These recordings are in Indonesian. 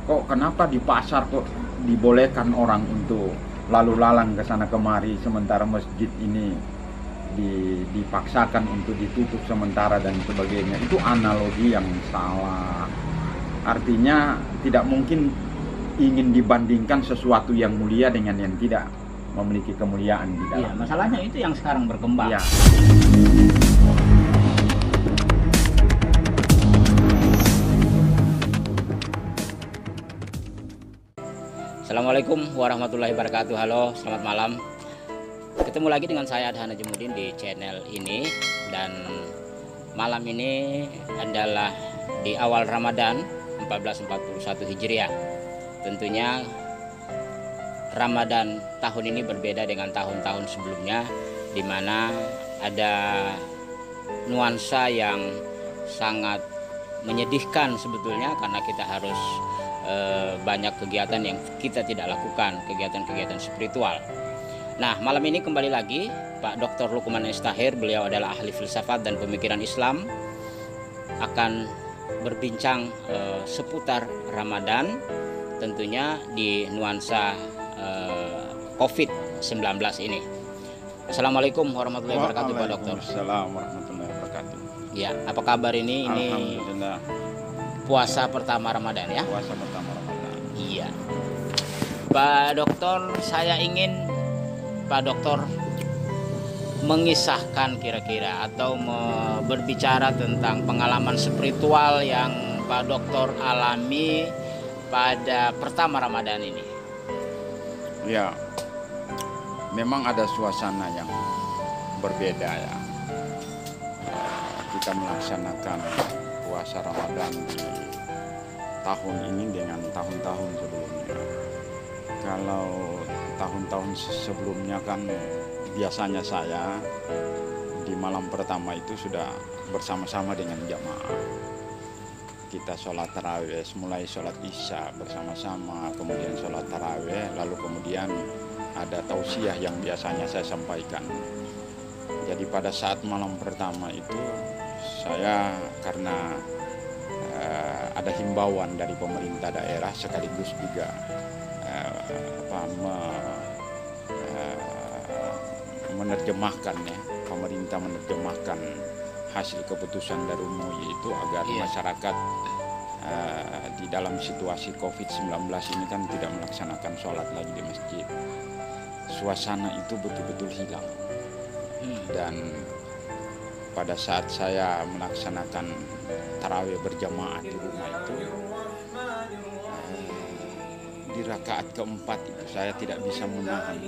kok kenapa di pasar kok dibolehkan orang untuk lalu lalang ke sana kemari, sementara masjid ini dipaksakan untuk ditutup sementara dan sebagainya. Itu analogi yang salah. Artinya tidak mungkin ingin dibandingkan sesuatu yang mulia dengan yang tidak memiliki kemuliaan di dalam. Iya, masalahnya itu yang sekarang berkembang. Ya. Assalamualaikum warahmatullahi wabarakatuh. Halo, selamat malam. Ketemu lagi dengan saya Adhan Najmuddin di channel ini. Dan malam ini adalah di awal Ramadan 1441 Hijriah. Tentunya Ramadan tahun ini berbeda dengan tahun-tahun sebelumnya, di mana ada nuansa yang sangat menyedihkan sebetulnya, karena kita harus banyak kegiatan yang kita tidak lakukan, kegiatan-kegiatan spiritual. Nah, malam ini kembali lagi Pak Dr. Lukman Estahir, beliau adalah ahli filsafat dan pemikiran Islam, akan berbincang seputar Ramadan, tentunya di nuansa COVID-19 ini. Assalamualaikum warahmatullahi wabarakatuh Pak Dokter. Waalaikumsalam warahmatullahi wabarakatuh. Ya, apa kabar ini? Ini Alhamdulillah. Puasa pertama Ramadan ya? Puasa pertama Ramadan. Iya. Pak Dokter, saya ingin Pak Dokter mengisahkan kira-kira atau berbicara tentang pengalaman spiritual yang Pak Dokter alami pada pertama Ramadan ini. Ya, memang ada suasana yang berbeda ya. Kita melaksanakan puasa Ramadan di tahun ini dengan tahun-tahun sebelumnya. Kalau tahun-tahun sebelumnya kan biasanya saya di malam pertama itu sudah bersama-sama dengan jamaah. Kita sholat tarawih, mulai sholat isya bersama-sama, kemudian sholat tarawih, lalu kemudian ada tausiah yang biasanya saya sampaikan. Jadi pada saat malam pertama itu saya karena ada himbauan dari pemerintah daerah sekaligus juga menerjemahkan ya, pemerintah menerjemahkan hasil keputusan dari MUI itu agar masyarakat di dalam situasi COVID-19 ini kan tidak melaksanakan sholat lagi di masjid. Suasana itu betul-betul hilang. Dan pada saat saya melaksanakan tarawih berjamaah di rumah itu, di rakaat keempat itu saya tidak bisa menahan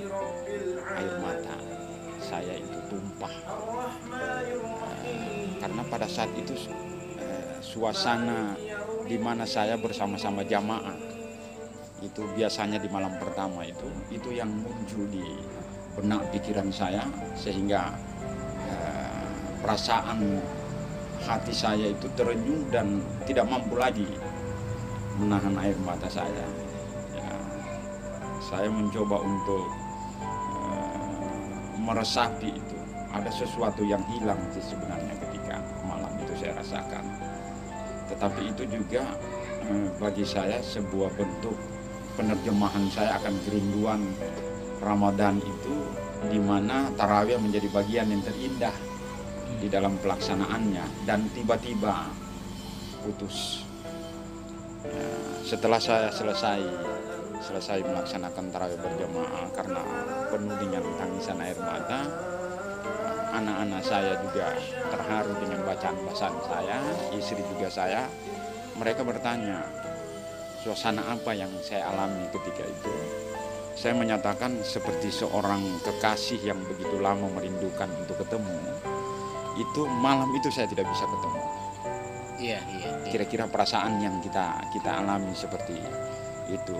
air mata saya itu tumpah, karena pada saat itu suasana di mana saya bersama-sama jamaah itu biasanya di malam pertama itu yang muncul di benak pikiran saya, sehingga perasaan hati saya itu terenyuh dan tidak mampu lagi menahan air mata saya. Ya, saya mencoba untuk meresapi itu. Ada sesuatu yang hilang sih sebenarnya ketika malam itu saya rasakan. Tetapi itu juga bagi saya sebuah bentuk penerjemahan saya akan kerinduan Ramadan itu, di mana tarawih menjadi bagian yang terindah di dalam pelaksanaannya, dan tiba-tiba putus. Ya, setelah saya selesai melaksanakan tarawih berjamaah, karena penuh dengan tangisan air mata, anak-anak saya juga terharu dengan bacaan-bacaan saya, istri juga saya. Mereka bertanya, suasana apa yang saya alami ketika itu? Saya menyatakan seperti seorang kekasih yang begitu lama merindukan untuk ketemu. Itu malam itu saya tidak bisa ketemu. Iya. Kira-kira perasaan yang kita alami seperti itu.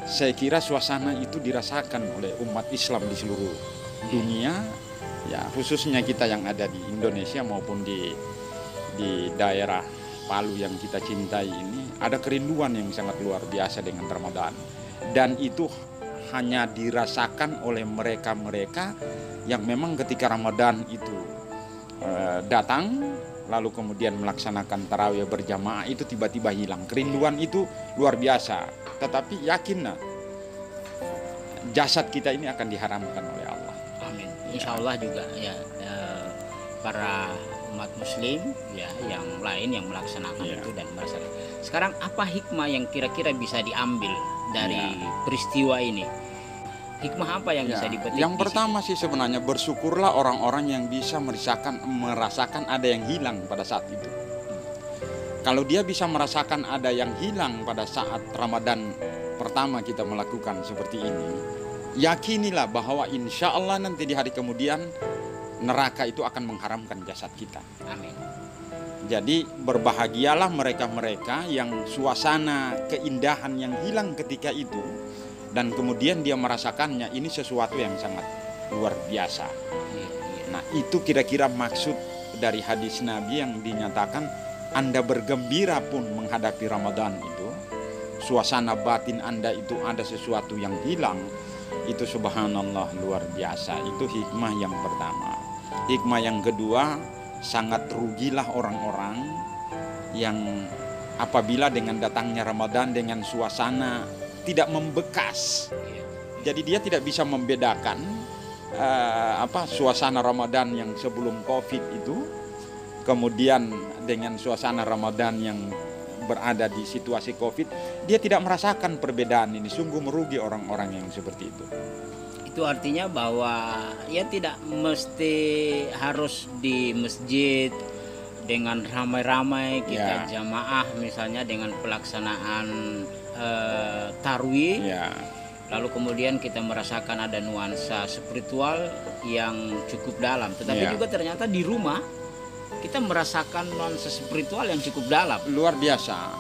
Saya kira suasana itu dirasakan oleh umat Islam di seluruh dunia, ya khususnya kita yang ada di Indonesia maupun di daerah Palu yang kita cintai ini. Ada kerinduan yang sangat luar biasa dengan Ramadan, dan itu hanya dirasakan oleh mereka-mereka yang memang ketika Ramadan itu datang, lalu kemudian melaksanakan tarawih berjamaah itu tiba-tiba hilang. Kerinduan itu luar biasa. Tetapi yakinlah jasad kita ini akan diharamkan oleh Allah. Amin. Insya Allah juga ya, para umat muslim ya yang lain yang melaksanakan itu dan merasakan. Sekarang apa hikmah yang kira-kira bisa diambil dari peristiwa ini? Hikmah apa yang bisa dipetik? Yang pertama sih sebenarnya bersyukurlah orang-orang yang bisa merasakan ada yang hilang pada saat itu. Kalau dia bisa merasakan ada yang hilang pada saat Ramadan pertama kita melakukan seperti ini, yakinilah bahwa insya Allah nanti di hari kemudian neraka itu akan mengharamkan jasad kita. Amin. Jadi berbahagialah mereka-mereka yang suasana keindahan yang hilang ketika itu, dan kemudian dia merasakannya, ini sesuatu yang sangat luar biasa. Nah, itu kira-kira maksud dari hadis Nabi yang dinyatakan Anda bergembira pun menghadapi Ramadan itu, suasana batin Anda itu ada sesuatu yang hilang, itu subhanallah luar biasa. Itu hikmah yang pertama. Hikmah yang kedua, sangat rugilah orang-orang yang apabila dengan datangnya Ramadan dengan suasana tidak membekas. Jadi dia tidak bisa membedakan suasana Ramadan yang sebelum Covid itu kemudian dengan suasana Ramadan yang berada di situasi Covid, dia tidak merasakan perbedaan ini. Sungguh merugi orang-orang yang seperti itu. Itu artinya bahwa ya tidak mesti harus di masjid dengan ramai-ramai kita jamaah misalnya dengan pelaksanaan tarwih, lalu kemudian kita merasakan ada nuansa spiritual yang cukup dalam, tetapi juga ternyata di rumah kita merasakan nuansa spiritual yang cukup dalam. Luar biasa.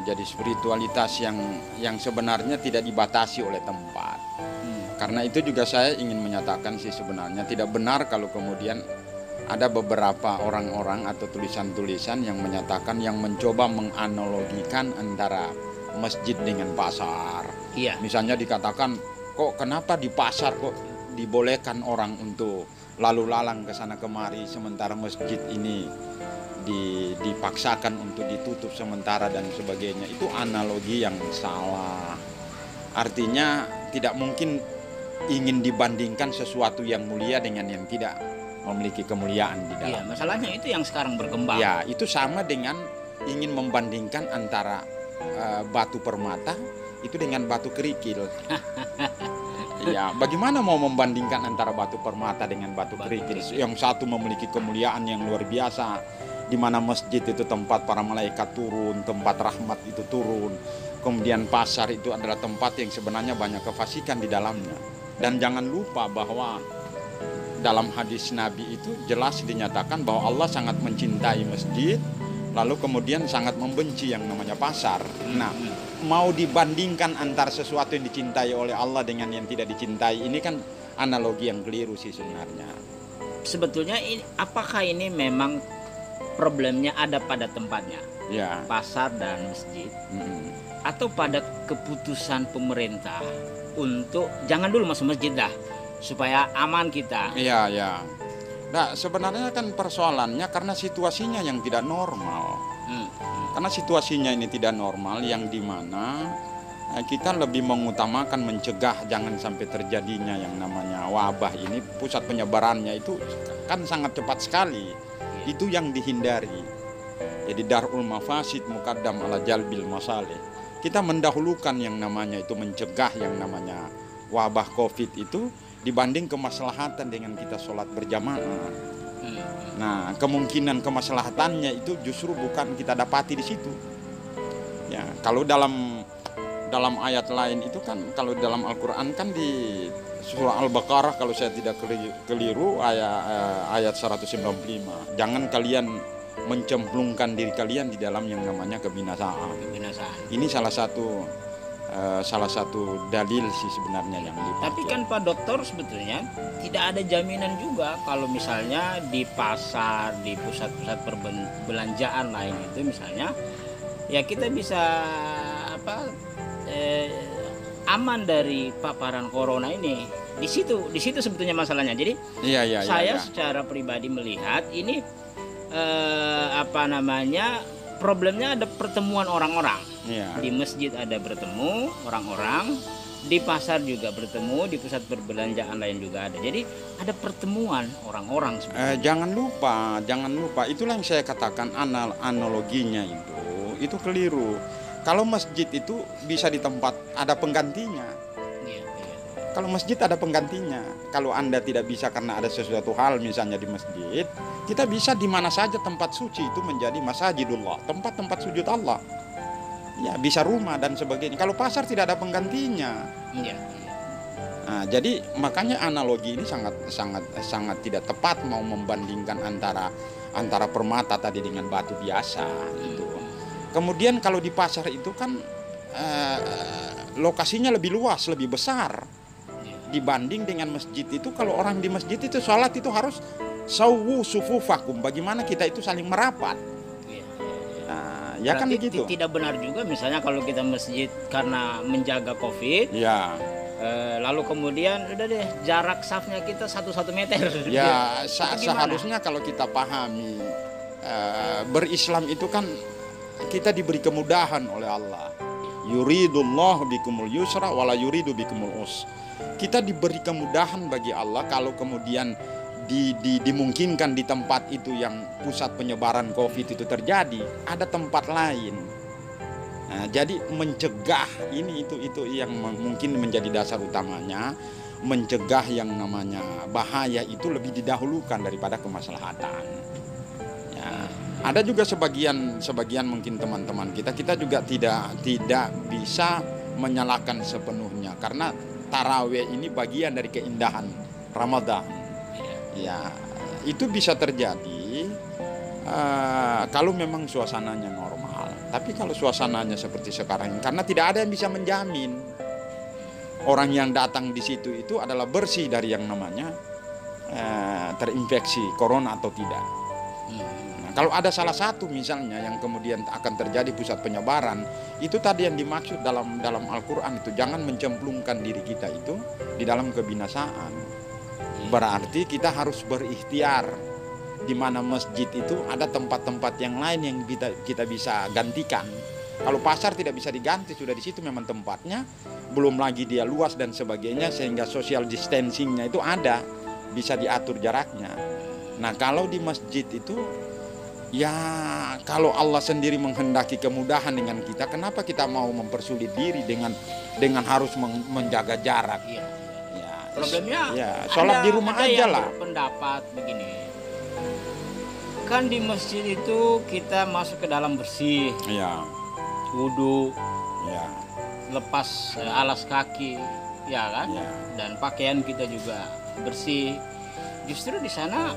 Jadi spiritualitas yang sebenarnya tidak dibatasi oleh tempat. Karena itu juga saya ingin menyatakan sih sebenarnya tidak benar kalau kemudian ada beberapa orang-orang atau tulisan-tulisan yang menyatakan, yang mencoba menganalogikan antara masjid dengan pasar. Misalnya dikatakan, kok kenapa di pasar kok dibolehkan orang untuk lalu lalang ke sana kemari, sementara masjid ini dipaksakan untuk ditutup sementara dan sebagainya. Itu analogi yang salah. Artinya tidak mungkin ingin dibandingkan sesuatu yang mulia dengan yang tidak memiliki kemuliaan di dalam. Masalahnya itu yang sekarang berkembang. Itu sama dengan ingin membandingkan antara batu permata itu dengan batu kerikil. Bagaimana mau membandingkan antara batu permata dengan batu kerikil? Yang satu memiliki kemuliaan yang luar biasa, di mana masjid itu tempat para malaikat turun, tempat rahmat itu turun. Kemudian pasar itu adalah tempat yang sebenarnya banyak kefasikan di dalamnya. Dan jangan lupa bahwa dalam hadis Nabi itu jelas dinyatakan bahwa Allah sangat mencintai masjid, lalu kemudian sangat membenci yang namanya pasar. Nah, mau dibandingkan antar sesuatu yang dicintai oleh Allah dengan yang tidak dicintai, ini kan analogi yang keliru sih sebenarnya. Sebetulnya apakah ini memang problemnya ada pada tempatnya, pasar dan masjid, atau pada keputusan pemerintah untuk jangan dulu masuk masjid dah supaya aman kita? Nah, sebenarnya kan persoalannya karena situasinya yang tidak normal. Karena situasinya ini tidak normal, yang dimana kita lebih mengutamakan mencegah jangan sampai terjadinya yang namanya wabah ini. Pusat penyebarannya itu kan sangat cepat sekali. Itu yang dihindari. Jadi darul mafasid muqaddam ala jalbil masalih. Kita mendahulukan yang namanya itu mencegah yang namanya wabah Covid itu dibanding kemaslahatan dengan kita sholat berjamaah. Nah, kemungkinan kemaslahatannya itu justru bukan kita dapati di situ. Kalau dalam ayat lain itu kan, kalau dalam Al-Quran kan di surah Al-Baqarah kalau saya tidak keliru ayat 195, jangan kalian mencemplungkan diri kalian di dalam yang namanya kebinasaan. Ini salah satu dalil sih sebenarnya yang dipakai. Tapi kan Pak Dokter sebetulnya tidak ada jaminan juga kalau misalnya di pasar, di pusat-pusat perbelanjaan lain itu misalnya, ya kita bisa aman dari paparan corona ini. Di situ sebetulnya masalahnya. Jadi saya secara pribadi melihat ini apa namanya, problemnya ada pertemuan orang-orang. Iya. Di masjid ada bertemu orang-orang, di pasar juga bertemu, di pusat perbelanjaan lain juga ada. Jadi ada pertemuan orang-orang sebenarnya. Jangan lupa, itulah yang saya katakan analoginya itu keliru. Kalau masjid itu bisa di tempat ada penggantinya. Iya, iya. Kalau masjid ada penggantinya. Kalau Anda tidak bisa karena ada sesuatu hal misalnya di masjid, kita bisa di mana saja tempat suci itu menjadi masajidullah, tempat-tempat sujud Allah. Ya, bisa rumah dan sebagainya. Kalau pasar tidak ada penggantinya. Iya, iya. Nah, jadi makanya analogi ini sangat tidak tepat mau membandingkan antara permata tadi dengan batu biasa gitu. Kemudian kalau di pasar itu kan lokasinya lebih luas, lebih besar dibanding dengan masjid. Itu kalau orang di masjid itu sholat itu harus sawu sufufakum, bagaimana kita itu saling merapat. Nah, ya kan Berarti begitu. tidak benar juga misalnya kalau kita masjid karena menjaga COVID, Ya, lalu kemudian udah deh jarak safnya kita 1 meter. ya Itu gimana? seharusnya kalau kita pahami berislam itu kan kita diberi kemudahan oleh Allah. Yuridullah bikumul yusra wala yuridu bikumul us. Kita diberi kemudahan bagi Allah kalau kemudian dimungkinkan di tempat itu yang pusat penyebaran COVID itu terjadi, ada tempat lain. Nah, jadi mencegah ini itu yang mungkin menjadi dasar utamanya, mencegah yang namanya bahaya itu lebih didahulukan daripada kemaslahatan. Ya, ada juga sebagian mungkin teman-teman kita juga tidak bisa menyalahkan sepenuhnya karena tarawih ini bagian dari keindahan Ramadan. Ya, itu bisa terjadi kalau memang suasananya normal. Tapi kalau suasananya seperti sekarang ini, karena tidak ada yang bisa menjamin orang yang datang di situ itu adalah bersih dari yang namanya terinfeksi corona atau tidak. Nah, kalau ada salah satu misalnya yang kemudian akan terjadi pusat penyebaran, itu tadi yang dimaksud dalam Al-Quran itu, jangan mencemplungkan diri kita itu di dalam kebinasaan. Berarti kita harus berikhtiar di mana masjid itu ada tempat-tempat yang lain yang kita bisa gantikan. Kalau pasar tidak bisa diganti, sudah di situ memang tempatnya, belum lagi dia luas dan sebagainya sehingga social distancingnya itu ada, bisa diatur jaraknya. Nah, kalau di masjid itu ya kalau Allah sendiri menghendaki kemudahan dengan kita, kenapa kita mau mempersulit diri dengan harus menjaga jarak? Iya. Ya, Problemnya ya, sholat di rumah ada aja yang lah. berpendapat begini. Kan di masjid itu kita masuk ke dalam bersih, Ya, wudhu, ya, lepas alas kaki, ya kan? ya. Dan pakaian kita juga bersih. Justru di sana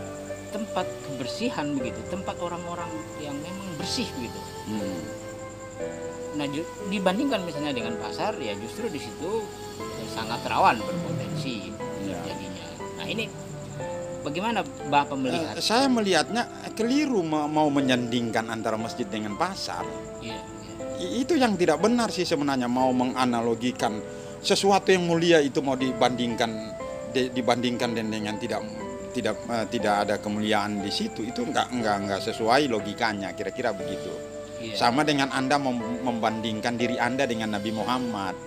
tempat kebersihan begitu, tempat orang-orang yang memang bersih begitu. Nah, dibandingkan misalnya dengan pasar, ya justru di situ sangat rawan berpotensi jadinya. Nah, ini bagaimana Bapak melihat? Saya melihatnya keliru mau menyandingkan antara masjid dengan pasar. Iya. Itu yang tidak benar sih sebenarnya, mau menganalogikan sesuatu yang mulia itu mau dibandingkan dengan tidak ada kemuliaan di situ. Itu enggak sesuai logikanya, kira-kira begitu. Iya. Sama dengan Anda membandingkan diri Anda dengan Nabi Muhammad.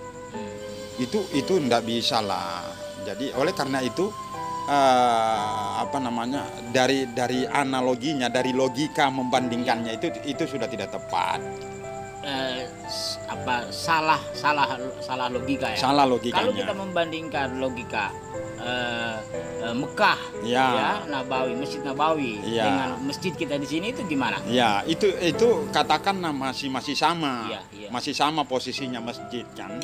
Itu enggak bisa lah. Jadi oleh karena itu dari analoginya, dari logika membandingkannya itu sudah tidak tepat. Salah logika ya. Salah logikanya. Kalau kita membandingkan logika Mekah, Ya. Nabawi, Masjid Nabawi Ya. dengan masjid kita di sini itu gimana? Ya, itu katakanlah masih sama. Iya. Masih sama posisinya masjid kan.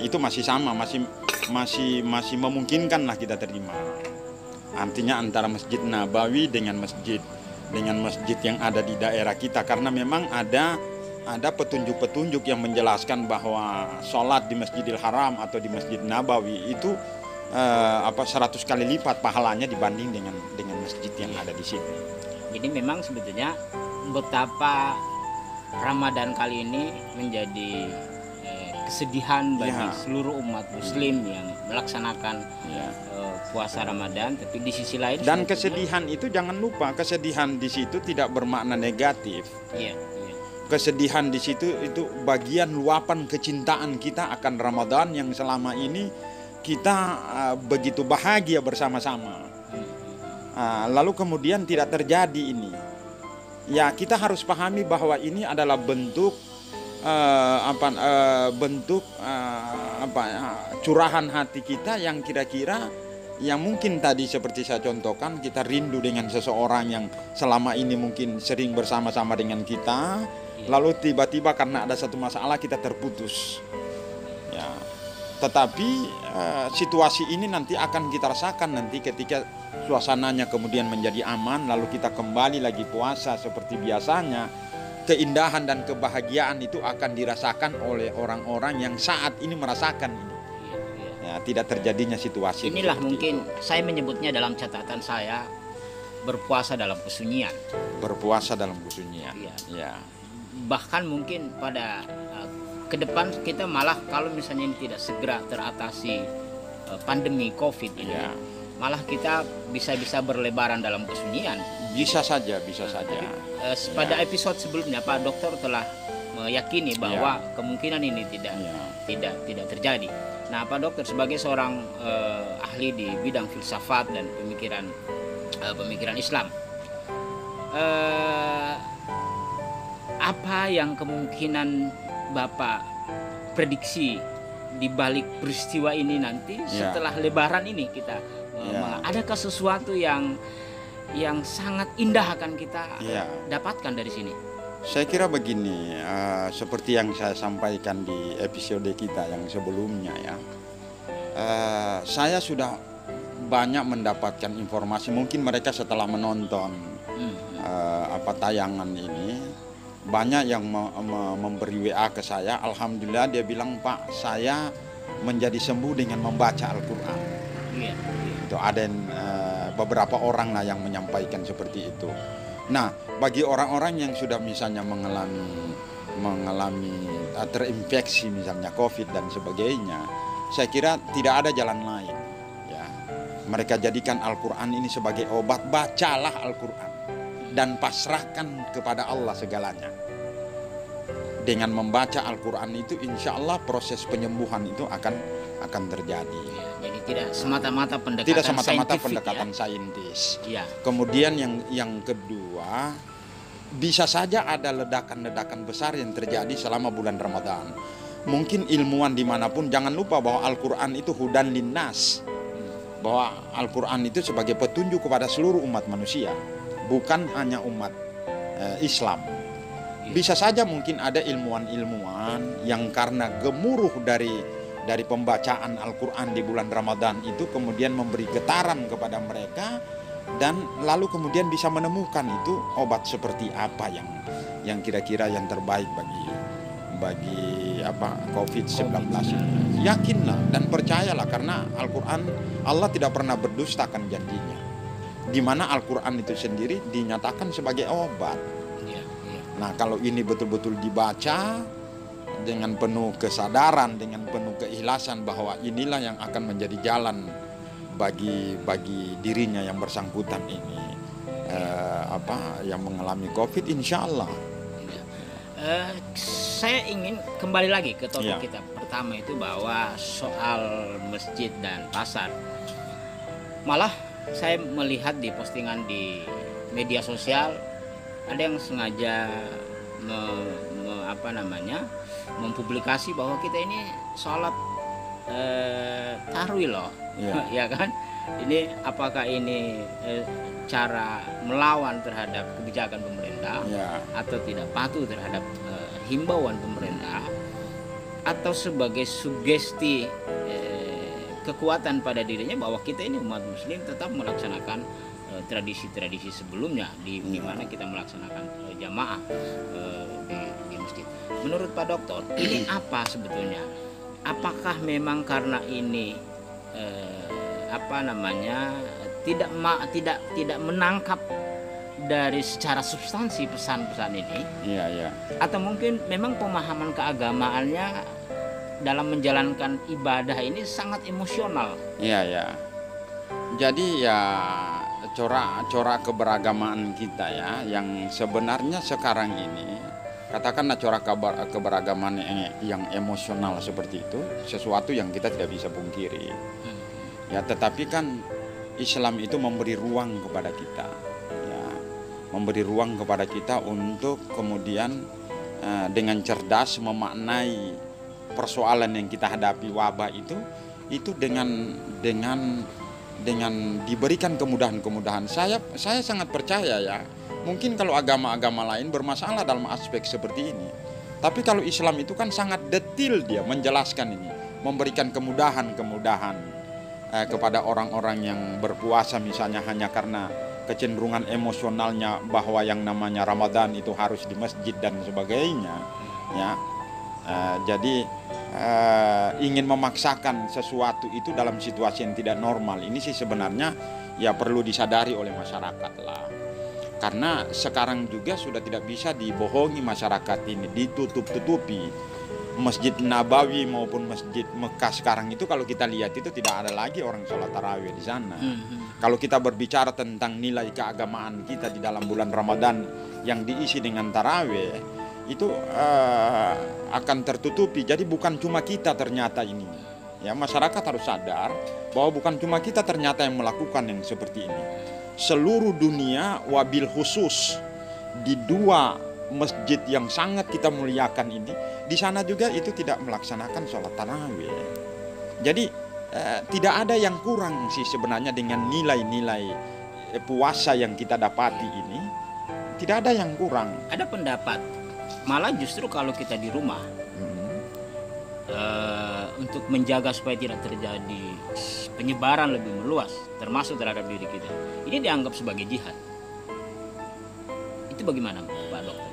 Itu masih sama, masih memungkinkan lah kita terima. Artinya antara Masjid Nabawi dengan masjid yang ada di daerah kita, karena memang ada petunjuk-petunjuk yang menjelaskan bahwa sholat di Masjidil Haram atau di Masjid Nabawi itu 100 kali lipat pahalanya dibanding dengan masjid yang ada di sini. Jadi memang sebetulnya betapa Ramadan kali ini menjadi kesedihan bagi Ya. seluruh umat Muslim yang melaksanakan Ya. puasa Ramadan, tapi di sisi lain Dan sebetulnya- kesedihan itu jangan lupa, kesedihan di situ tidak bermakna negatif. Iya, iya. Kesedihan di situ itu bagian luapan kecintaan kita akan Ramadan yang selama ini kita begitu bahagia bersama-sama. Lalu kemudian tidak terjadi ini. Ya, kita harus pahami bahwa ini adalah bentuk curahan hati kita yang kira-kira yang mungkin tadi seperti saya contohkan, kita rindu dengan seseorang yang selama ini mungkin sering bersama-sama dengan kita, lalu tiba-tiba karena ada satu masalah kita terputus. Ya, tetapi situasi ini nanti akan kita rasakan nanti ketika suasananya kemudian menjadi aman, lalu kita kembali lagi puasa seperti biasanya. Keindahan dan kebahagiaan itu akan dirasakan oleh orang-orang yang saat ini merasakan ini. Ya, tidak terjadinya situasi Inilah seperti mungkin itu. saya menyebutnya dalam catatan saya berpuasa dalam kesunyian. Berpuasa dalam kesunyian. Iya. Ya. Bahkan mungkin pada ke depan kita malah kalau misalnya ini tidak segera teratasi pandemi COVID ini, Ya. malah kita bisa-bisa berlebaran dalam kesunyian. Bisa saja. Pada episode sebelumnya Pak Dokter telah meyakini bahwa kemungkinan ini tidak terjadi. Nah, Pak Dokter sebagai seorang ahli di bidang filsafat dan pemikiran Islam, apa yang kemungkinan Bapak prediksi di balik peristiwa ini nanti setelah Lebaran ini kita adakah sesuatu yang sangat indah akan kita dapatkan dari sini? Saya kira begini, seperti yang saya sampaikan di episode kita yang sebelumnya ya, saya sudah banyak mendapatkan informasi. Mungkin mereka setelah menonton tayangan ini, banyak yang memberi WA ke saya. Alhamdulillah dia bilang, Pak, saya menjadi sembuh dengan membaca Al-Quran. Itu ada beberapa orang lah yang menyampaikan seperti itu. Nah, bagi orang-orang yang sudah misalnya mengalami terinfeksi misalnya COVID dan sebagainya, saya kira tidak ada jalan lain. Ya, mereka jadikan Al-Quran ini sebagai obat. Bacalah Al-Quran dan pasrahkan kepada Allah segalanya. Dengan membaca Al-Quran itu, insya Allah proses penyembuhan itu akan terjadi. Jadi tidak semata-mata pendekatan saintis. Ya. Kemudian yang kedua, bisa saja ada ledakan-ledakan besar yang terjadi selama bulan Ramadan. Mungkin ilmuwan dimanapun jangan lupa bahwa Al-Quran itu hudan linnas, bahwa Al-Quran itu sebagai petunjuk kepada seluruh umat manusia, bukan hanya umat Islam. Bisa saja mungkin ada ilmuwan-ilmuwan yang karena gemuruh dari pembacaan Al-Quran di bulan Ramadan itu kemudian memberi getaran kepada mereka, dan lalu kemudian bisa menemukan itu obat seperti apa yang kira-kira yang terbaik bagi COVID-19 ini. Yakinlah dan percayalah, karena Al-Quran, Allah tidak pernah berdustakan janjinya, di mana Al-Quran itu sendiri dinyatakan sebagai obat. Nah, kalau ini betul-betul dibaca dengan penuh kesadaran, dengan penuh keikhlasan bahwa inilah yang akan menjadi jalan bagi dirinya yang bersangkutan ini, yang mengalami COVID, insya Allah. Saya ingin kembali lagi ke topik kita pertama itu, bahwa soal masjid dan pasar. Malah saya melihat di postingan di media sosial ada yang sengaja mempublikasi bahwa kita ini sholat tarawih loh, ya kan? Ini apakah ini cara melawan terhadap kebijakan pemerintah, atau tidak patuh terhadap himbauan pemerintah, atau sebagai sugesti kekuatan pada dirinya bahwa kita ini umat Muslim tetap melaksanakan tradisi-tradisi sebelumnya di mana kita melaksanakan jamaah di masjid. Menurut Pak Dokter, ini apa sebetulnya? Apakah memang karena ini tidak menangkap dari secara substansi pesan-pesan ini? Atau mungkin memang pemahaman keagamaannya dalam menjalankan ibadah ini sangat emosional. Iya ya. Jadi ya corak keberagaman kita ya, yang sebenarnya sekarang ini katakanlah corak keberagaman yang emosional seperti itu sesuatu yang kita tidak bisa pungkiri. Ya, tetapi kan Islam itu memberi ruang kepada kita, ya, memberi ruang kepada kita untuk kemudian dengan cerdas memaknai persoalan yang kita hadapi, wabah itu dengan diberikan kemudahan-kemudahan. Saya sangat percaya ya, mungkin kalau agama-agama lain bermasalah dalam aspek seperti ini, tapi kalau Islam itu kan sangat detail, dia menjelaskan ini, memberikan kemudahan-kemudahan kepada orang-orang yang berpuasa misalnya hanya karena kecenderungan emosionalnya bahwa yang namanya Ramadan itu harus di masjid dan sebagainya, ya. Jadi ingin memaksakan sesuatu itu dalam situasi yang tidak normal ini sih sebenarnya ya perlu disadari oleh masyarakat lah. Karena sekarang juga sudah tidak bisa dibohongi masyarakat ini, ditutup-tutupi. Masjid Nabawi maupun Masjid Mekah sekarang itu kalau kita lihat itu tidak ada lagi orang sholat tarawih di sana. Kalau kita berbicara tentang nilai keagamaan kita di dalam bulan Ramadan yang diisi dengan tarawih, itu akan tertutupi. Jadi bukan cuma kita ternyata ini, ya, masyarakat harus sadar bahwa bukan cuma kita ternyata yang melakukan yang seperti ini. Seluruh dunia wabil khusus di dua masjid yang sangat kita muliakan ini, di sana juga itu tidak melaksanakan sholat tarawih. Jadi tidak ada yang kurang sih sebenarnya dengan nilai-nilai puasa yang kita dapati ini, tidak ada yang kurang. Ada pendapat malah justru kalau kita di rumah untuk menjaga supaya tidak terjadi penyebaran lebih meluas termasuk terhadap diri kita, ini dianggap sebagai jihad. Itu bagaimana Pak Dokter?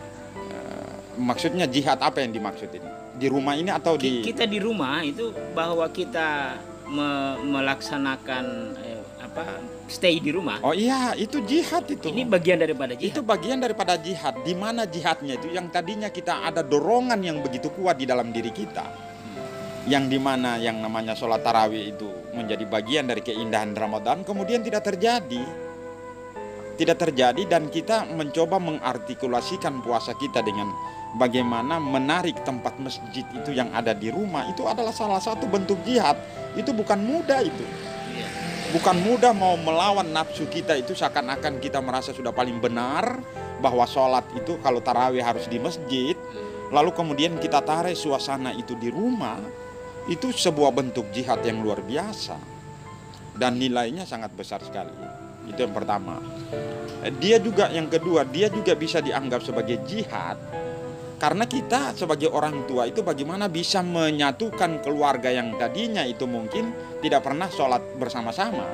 Maksudnya jihad apa yang dimaksud ini? Di rumah ini atau di... Kita di rumah itu bahwa kita melaksanakan stay di rumah. Oh iya, itu jihad itu. Ini bagian daripada jihad. Itu bagian daripada jihad. Di mana jihadnya itu? Yang tadinya kita ada dorongan yang begitu kuat di dalam diri kita. Yang dimana yang namanya sholat tarawih itu menjadi bagian dari keindahan Ramadan, kemudian tidak terjadi. Tidak terjadi dan kita mencoba mengartikulasikan puasa kita dengan bagaimana menarik tempat masjid itu yang ada di rumah. Itu adalah salah satu bentuk jihad. Itu bukan mudah itu. Bukan mudah mau melawan nafsu kita itu seakan-akan kita merasa sudah paling benar bahwa sholat itu kalau tarawih harus di masjid, lalu kemudian kita tarik suasana itu di rumah. Itu sebuah bentuk jihad yang luar biasa dan nilainya sangat besar sekali. Itu yang pertama. Dia juga yang kedua, dia juga bisa dianggap sebagai jihad karena kita sebagai orang tua itu bagaimana bisa menyatukan keluarga yang tadinya itu mungkin tidak pernah sholat bersama-sama.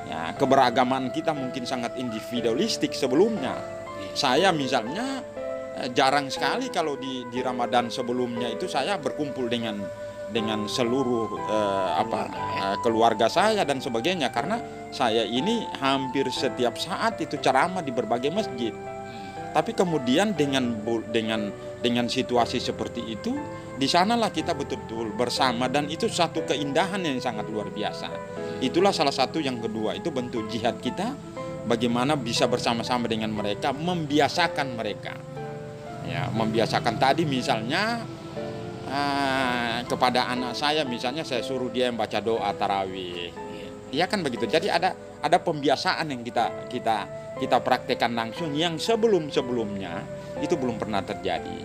Ya, keberagaman kita mungkin sangat individualistik sebelumnya. Saya misalnya jarang sekali kalau di Ramadan sebelumnya itu saya berkumpul dengan seluruh keluarga saya dan sebagainya, karena saya ini hampir setiap saat itu ceramah di berbagai masjid. Tapi kemudian dengan situasi seperti itu, di sanalah kita betul-betul bersama dan itu satu keindahan yang sangat luar biasa. Itulah salah satu yang kedua, itu bentuk jihad kita, bagaimana bisa bersama-sama dengan mereka, membiasakan mereka. Ya, membiasakan tadi misalnya kepada anak saya misalnya saya suruh dia yang baca doa tarawih. Iya kan begitu. Jadi ada pembiasaan yang kita praktekkan langsung yang sebelumnya itu belum pernah terjadi.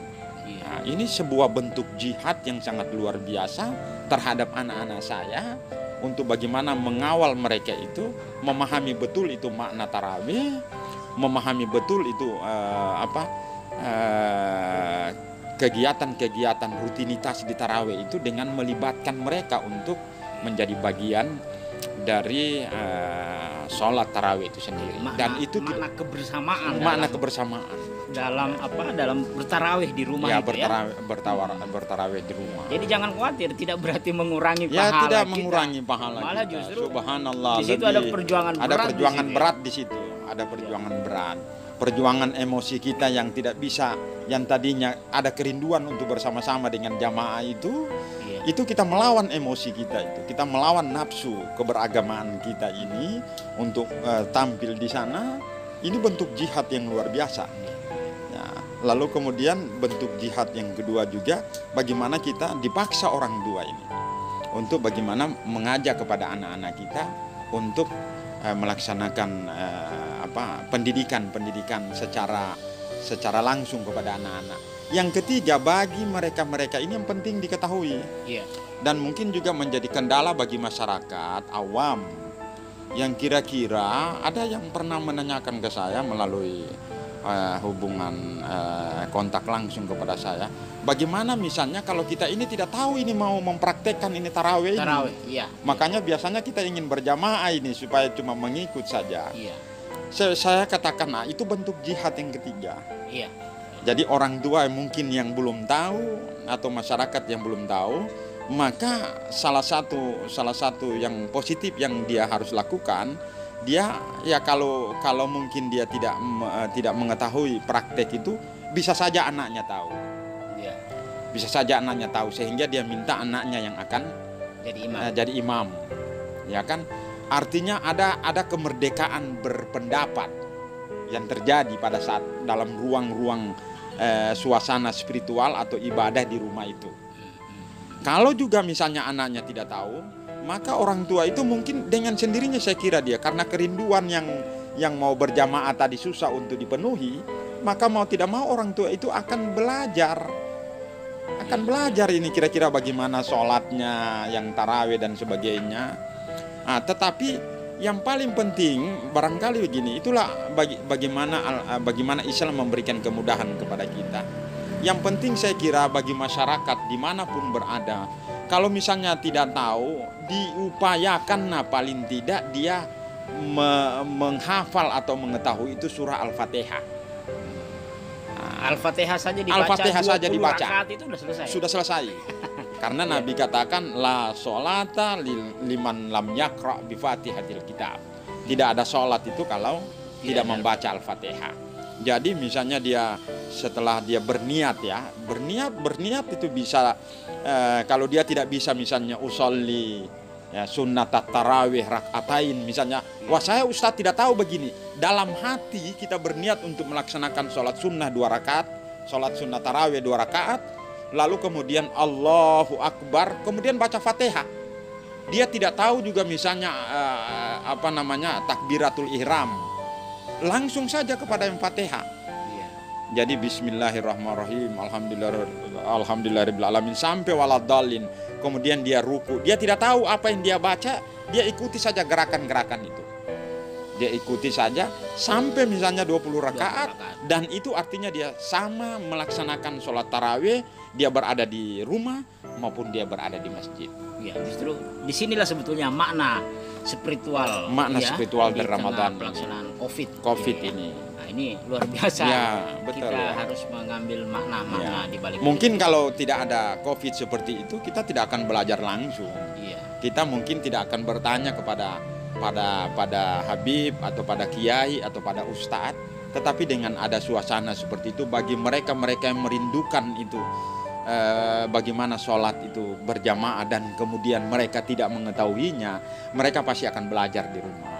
Nah, ini sebuah bentuk jihad yang sangat luar biasa terhadap anak-anak saya untuk bagaimana mengawal mereka itu memahami betul itu makna tarawih, memahami betul itu kegiatan-kegiatan rutinitas di tarawih itu dengan melibatkan mereka untuk menjadi bagian dari sholat tarawih itu sendiri. Dan itu makna kebersamaan. Makna kebersamaan dalam bertarawih di rumah ya, itu bertarawih di rumah. Jadi jangan khawatir, tidak berarti mengurangi pahala. Ya, tidak kita. Mengurangi pahala. Malah kita. Justru subhanallah. Di situ ada perjuangan berat. Ada perjuangan berat di situ. Ada perjuangan berat. Perjuangan emosi kita yang tidak bisa yang tadinya ada kerinduan untuk bersama-sama dengan jamaah itu, Iya. itu kita melawan emosi kita itu, kita melawan nafsu keberagamaan kita ini untuk tampil di sana. Ini bentuk jihad yang luar biasa. Ya, lalu kemudian bentuk jihad yang kedua juga, bagaimana kita dipaksa orang tua ini untuk bagaimana mengajak kepada anak-anak kita untuk melaksanakan pendidikan secara langsung kepada anak-anak. Yang ketiga, bagi mereka-mereka ini yang penting diketahui, Iya. dan mungkin juga menjadi kendala bagi masyarakat awam yang kira-kira ada yang pernah menanyakan ke saya melalui hubungan kontak langsung kepada saya, bagaimana misalnya kalau kita ini tidak tahu ini mau mempraktekkan ini tarawih ini. Iya. Makanya biasanya kita ingin berjamaah ini supaya cuma mengikut saja. Iya. Saya katakan, nah itu bentuk jihad yang ketiga. Iya. Jadi orang tua mungkin yang belum tahu atau masyarakat yang belum tahu, maka salah satu yang positif yang dia harus lakukan, dia ya kalau mungkin dia tidak mengetahui praktek itu, bisa saja anaknya tahu. Iya. Bisa saja anaknya tahu sehingga dia minta anaknya yang akan jadi imam. Ya kan? Artinya ada kemerdekaan berpendapat yang terjadi pada saat dalam ruang-ruang suasana spiritual atau ibadah di rumah itu. Kalau juga misalnya anaknya tidak tahu, maka orang tua itu mungkin dengan sendirinya saya kira dia karena kerinduan yang mau berjamaah tadi susah untuk dipenuhi, maka mau tidak mau orang tua itu akan belajar ini kira-kira bagaimana sholatnya, yang tarawih dan sebagainya. Tetapi yang paling penting barangkali begini, itulah bagaimana Islam memberikan kemudahan kepada kita. Yang penting saya kira bagi masyarakat dimanapun berada, kalau misalnya tidak tahu, diupayakan paling tidak dia menghafal atau mengetahui itu surah Al-Fatihah. Al-Fatihah saja dibaca. Al-Fatihah saja dibaca. Rakaat itu sudah selesai. Sudah selesai. Karena Nabi katakan la sholata liman lam yaqra bi Fatihatil Kitab. Tidak ada sholat itu kalau tidak membaca Al-Fatihah. Jadi misalnya dia setelah dia berniat itu bisa kalau dia tidak bisa misalnya usolli sunnat tarawih rakaatain misalnya, wah saya Ustadz tidak tahu begini. Dalam hati kita berniat untuk melaksanakan sholat sunnah 2 rakaat, sholat sunnah tarawih 2 rakaat, lalu kemudian Allahu Akbar, kemudian baca Fatihah. Dia tidak tahu juga misalnya takbiratul ihram, langsung saja kepada yang Fatihah. Jadi bismillahirrahmanirrahim, alhamdulillahirabbil alamin sampai waladhdallin. Kemudian dia ruku. Dia tidak tahu apa yang dia baca, dia ikuti saja gerakan-gerakan itu. Dia ikuti saja sampai misalnya 20 rakaat, dan itu artinya dia sama melaksanakan sholat tarawih, dia berada di rumah maupun dia berada di masjid. Ya, justru disinilah sebetulnya makna spiritual. Spiritual dari Ramadan pelaksanaan COVID ini. Nah, ini luar biasa. Ya, betul, kita harus mengambil makna-makna di balik. Mungkin kalau tidak ada COVID seperti itu, kita tidak akan belajar langsung. Iya. Kita mungkin tidak akan bertanya kepada Habib atau pada kiai atau pada ustadz. Tetapi dengan ada suasana seperti itu, bagi mereka yang merindukan itu bagaimana sholat itu berjamaah dan kemudian mereka tidak mengetahuinya, mereka pasti akan belajar di rumah.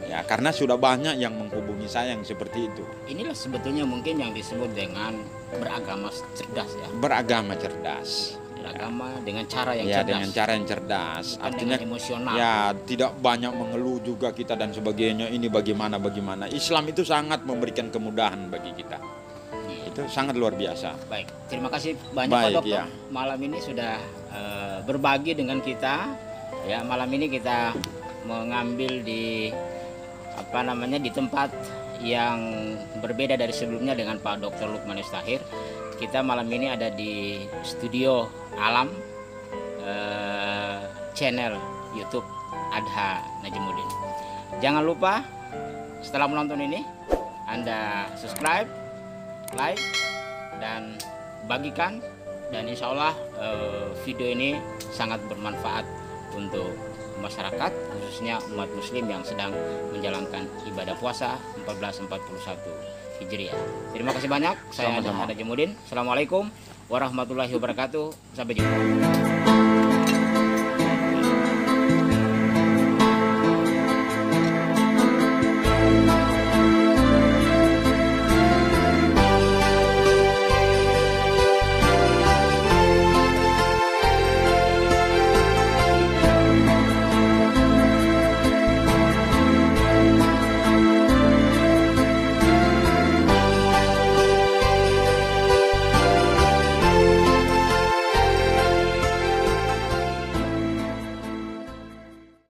Ya, karena sudah banyak yang menghubungi saya yang seperti itu. Inilah sebetulnya mungkin yang disebut dengan beragama cerdas ya. Beragama cerdas. Beragama dengan cara yang cerdas. cerdas. Dengan cara yang cerdas. Bukan artinya emosional. Ya, tidak banyak mengeluh juga kita dan sebagainya. Ini bagaimana. Islam itu sangat memberikan kemudahan bagi kita. Itu sangat luar biasa. Baik, terima kasih banyak Pak Dokter. Ya. Malam ini sudah berbagi dengan kita. Ya, malam ini kita mengambil di di tempat yang berbeda dari sebelumnya dengan Pak Dr. Lukmanis Tahir. Kita malam ini ada di studio Alam, channel YouTube Adha Najimuddin. Jangan lupa setelah menonton ini Anda subscribe, like, dan bagikan, dan insya Allah video ini sangat bermanfaat untuk masyarakat, khususnya umat muslim yang sedang menjalankan ibadah puasa 1441 Hijriah. Terima kasih banyak. Saya Sama-sama. Anda Jamudin. Assalamualaikum warahmatullahi wabarakatuh. Sampai jumpa.